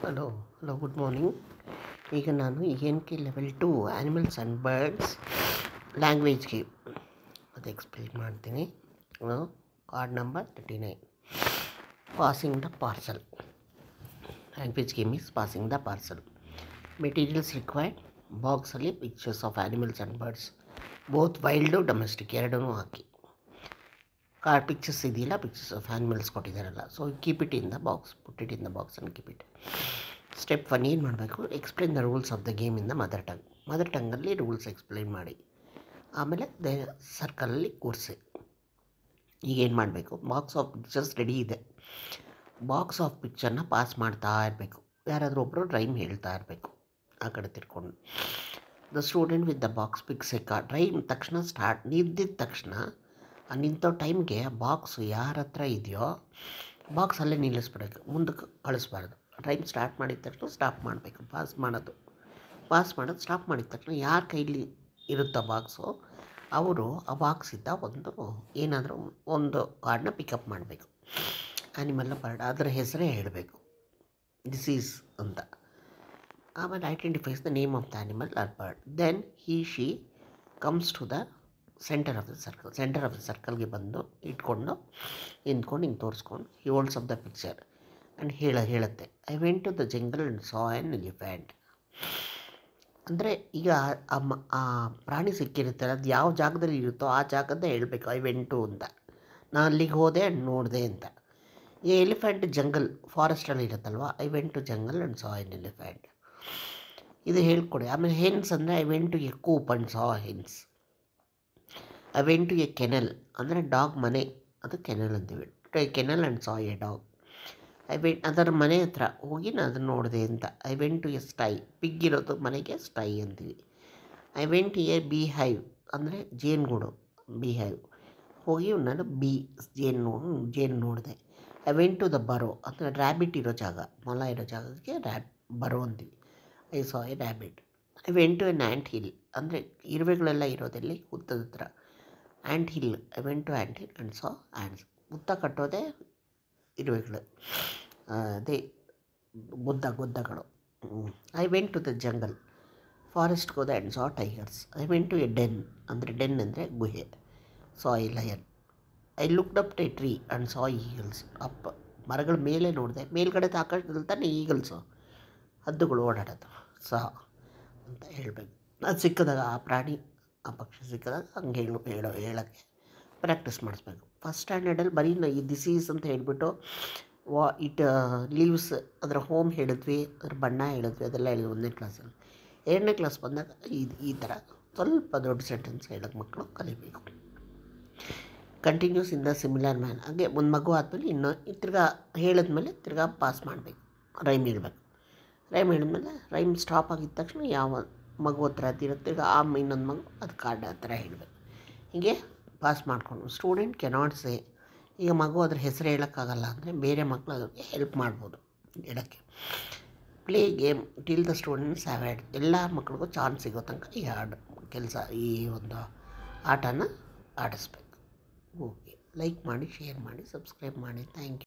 Hello good morning. ಈಗ ನಾನು ENK level 2 animals and birds ಲ್ಯಾಂಗ್ವೇಜ್ಗೆ ಅದು ಎಕ್ಸ್ಪ್ಲೇನ್ ಮಾಡ್ತೀನಿ. Card number 39, passing the parcel. Language game is passing the parcel. Materials required, ಬಾಕ್ಸಲ್ಲಿ pictures of animals and birds, both wild domestic ಎರಡೂ ಹಾಕಿ. Card pictures ಇದೆಯಲ್ಲ, pictures of animals ಕೊಟ್ಟಿದ್ದಾರಲ್ಲ, so keep it in the box, put it in the box and keep it. Step 1 ಏನು ಮಾಡಬೇಕು? Explain the rules of the game in the mother ಟಂಗಲ್ಲಿ rules explain ಮಾಡಿ. ಆಮೇಲೆ ಸರ್ಕಲಲ್ಲಿ ಕೂರಿಸಿ. ಈಗ ಏನು ಮಾಡಬೇಕು? ಬಾಕ್ಸ್ ಆಫ್ ಪಿಕ್ಚರ್ಸ್ ರೆಡಿ ಇದೆ. ಬಾಕ್ಸ್ ಆಫ್ ಪಿಕ್ಚರ್ನ ಪಾಸ್ ಮಾಡ್ತಾ ಇರಬೇಕು. ಯಾರಾದರೂ ಒಬ್ಬರು ರೈಮ್ ಹೇಳ್ತಾ ಇರಬೇಕು ಆ ಕಡೆ ತಿರ್ಕೊಂಡು. The student with the box picks a card. Rhyme ತಕ್ಷಣ ಸ್ಟಾರ್ಟ್ ನಿಂತಿದ್ದ ತಕ್ಷಣ ನಿಂತೋ ಟೈಮ್ಗೆ ಬಾಕ್ಸು ಯಾರ ಹತ್ರ ಇದೆಯೋ ಬಾಕ್ಸಲ್ಲೇ ನಿಲ್ಲಿಸ್ಬಿಡಬೇಕು, ಮುಂದಕ್ಕೆ ಕಳಿಸ್ಬಾರ್ದು. ರೈಮ್ ಸ್ಟಾರ್ಟ್ ಮಾಡಿದ ತಕ್ಷಣ ಸ್ಟಾಪ್ ಮಾಡಬೇಕು. ಪಾಸ್ ಮಾಡೋದು ಸ್ಟಾಪ್ ಮಾಡಿದ ತಕ್ಷಣ ಯಾರ ಕೈಲಿ ಇರುತ್ತೋ ಬಾಕ್ಸು ಅವರು ಆ ಬಾಕ್ಸಿಂದ ಏನಾದರೂ ಒಂದು ಕಾರ್ಡನ್ನ ಪಿಕಪ್ ಮಾಡಬೇಕು. ಆ್ಯನಿಮಲ್ನ ಬರ್ಡ್ ಅದರ ಹೆಸರೇ ಹೇಳಬೇಕು, ದಿಸ್ ಈಸ್ ಅಂತ. ಆಮೇಲೆ identifies the name of the animal or bird. Then she comes to the centre of the ಸರ್ಕಲ್ಗೆ ಬಂದು ನಿಂತ್ಕೊಂಡು ಹಿಂಗೆ ತೋರಿಸ್ಕೊಂಡು he holds of the picture and ಹೇಳುತ್ತೆ, I went to the jungle and saw an elephant. ಅಂದರೆ ಈಗ ಆ ಪ್ರಾಣಿ ಸಿಕ್ಕಿರುತ್ತೆ, ಅದು ಯಾವ ಜಾಗದಲ್ಲಿ ಇರುತ್ತೋ ಆ ಜಾಗದ ಹೇಳಬೇಕು, ಐ ವೆಂಟ್ ಟು ಅಂತ. ನಾನು ಅಲ್ಲಿಗೆ ಹೋದೆ ಆ್ಯಂಡ್ ನೋಡಿದೆ ಅಂತ. ಈ ಎಲಿಫೆಂಟ್ ಜಂಗಲ್ ಫಾರೆಸ್ಟಲ್ಲಿ ಇರುತ್ತಲ್ವ, I went to jungle and saw an elephant. ಇದು ಹೇಳ್ಕೊಡಿ. ಆಮೇಲೆ ಹೆನ್ಸ್ ಅಂದರೆ I went to a coop and saw hens. I went to a kennel ಅಂದರೆ ಡಾಗ್ ಮನೆ, ಅದು ಕೆನಲ್ ಅಂತೀವಿ. To a kennel and saw a dog. ಅದರ ಮನೆ ಹತ್ರ ಹೋಗಿ ನಾನು ಅದನ್ನು ನೋಡಿದೆ ಅಂತ. I went to a sty, pig ಇರೋದು ಮನೆಗೆ ಸ್ಟೈ ಅಂತೀವಿ. I went to a bee hive ಅಂದರೆ ಜೇನುಗೂಡು, ಬಿ ಹೈವ್. ಹೋಗಿ ನಾನು ಜೇನು ನೋಡಿದೆ. ಐ ವೆಂಟ್ ಟು ದ ಬರೋ ಅಂದರೆ ರ್ಯಾಬಿಟ್ ಇರೋ ಜಾಗ, ಮೊಲ ಇರೋ ಜಾಗಕ್ಕೆ ಬರೋ ಅಂತೀವಿ. I saw a rabbit. I went to an ant hill ಅಂದರೆ ಇರುವೆಗಳೆಲ್ಲ ಇರೋದಲ್ಲಿ ಹುತ್ತದ ಹತ್ರ. Ant hill, I went to ant hill and saw ants. ಹುತ್ತ ಕಟ್ಟೋದೆ ಇರುವೆಗಳು, ಅದೇ ಗುದ್ದಗಳು. I went to the jungle, ಫಾರೆಸ್ಟ್ಗೆ ಹೋದೆ and saw tigers. I went to a den ಅಂದರೆ ಗುಹೆ, saw a lion. I looked up a tree and saw eagles. ಮರಗಳ ಮೇಲೆ ನೋಡಿದೆ, ಮೇಲ್ಗಡೆ ಆಕಾಶದಲ್ಲಿ ತಾನೇ ಈಗಲ್ಸು, ಹದ್ದುಗಳು ಓಡಾಡೋದು, ಸಾ ಅಂತ ಹೇಳಬೇಕು. ಅದು ಸಿಕ್ಕಿದಾಗ ಆ ಪ್ರಾಣಿ ಆ ಪಕ್ಷಿ ಸಿಕ್ಕಿದಾಗ ಹಂಗೆ ಹೇಳೋಕ್ಕೆ ಪ್ರಾಕ್ಟೀಸ್ ಮಾಡಿಸ್ಬೇಕು. ಫಸ್ಟ್ ಸ್ಟ್ಯಾಂಡರ್ಡಲ್ಲಿ ಬರೀ ದಿಸ್ ಈಸ್ ಅಂತ ಹೇಳಿಬಿಟ್ಟು ಇಟ್ ಲೀವ್ಸ್ ಅದರ ಹೋಮ್ ಹೇಳಿದ್ವಿ, ಅದ್ರ ಬಣ್ಣ ಹೇಳಿದ್ವಿ, ಅದೆಲ್ಲ ಹೇಳಿದ್ವಿ 1ನೇ ಕ್ಲಾಸಲ್ಲಿ. 2ನೇ ಕ್ಲಾಸ್ ಬಂದಾಗ ಈ ಥರ ಸ್ವಲ್ಪ ದೊಡ್ಡ ಸೆಂಟೆನ್ಸ್ ಹೇಳೋಕ್ಕೆ ಮಕ್ಕಳು ಕಲಿಬೇಕು. Continues in the similar man. ಹಾಗೆ ಒಂದು ಮಗು ಆದಮೇಲೆ ತಿರ್ಗಾ ಹೇಳಿದ್ಮೇಲೆ ತಿರ್ಗಾ ಪಾಸ್ ಮಾಡಬೇಕು, ರೈಮ್ ಹೇಳಬೇಕು. ರೈಮ್ ಹೇಳಿದ್ಮೇಲೆ ರೈಮ್ ಸ್ಟಾಪ್ ಆಗಿದ್ದ ತಕ್ಷಣ ಯಾವ ಮಗು ಹತ್ರ ಅದಿರುತ್ತೆ ಇನ್ನೊಂದು ಮಗು ಅದು ಕಾರ್ಡ್ ಆ ಥರ ಹೇಳಬೇಕು. ಹೀಗೆ ಪಾಸ್ ಮಾಡಿಕೊಂಡು ಸ್ಟೂಡೆಂಟ್ ಕೆನಾಟ್ ಸೇ. ಈಗ ಮಗು ಅದ್ರ ಹೆಸರು ಹೇಳೋಕ್ಕಾಗಲ್ಲ ಅಂದರೆ ಬೇರೆ ಮಕ್ಕಳು ಅದಕ್ಕೆ ಹೆಲ್ಪ್ ಮಾಡ್ಬೋದು ಹೇಳೋಕ್ಕೆ. Play game till the students have had. ಎಲ್ಲ ಮಕ್ಕಳಿಗೂ ಚಾನ್ಸ್ ಸಿಗೋ ತನಕ ಈ ಒಂದು ಆಟನ ಆಡಿಸ್ಬೇಕು. ಓಕೆ, ಲೈಕ್ ಮಾಡಿ, ಶೇರ್ ಮಾಡಿ, ಸಬ್ಸ್ಕ್ರೈಬ್ ಮಾಡಿ. Thank you.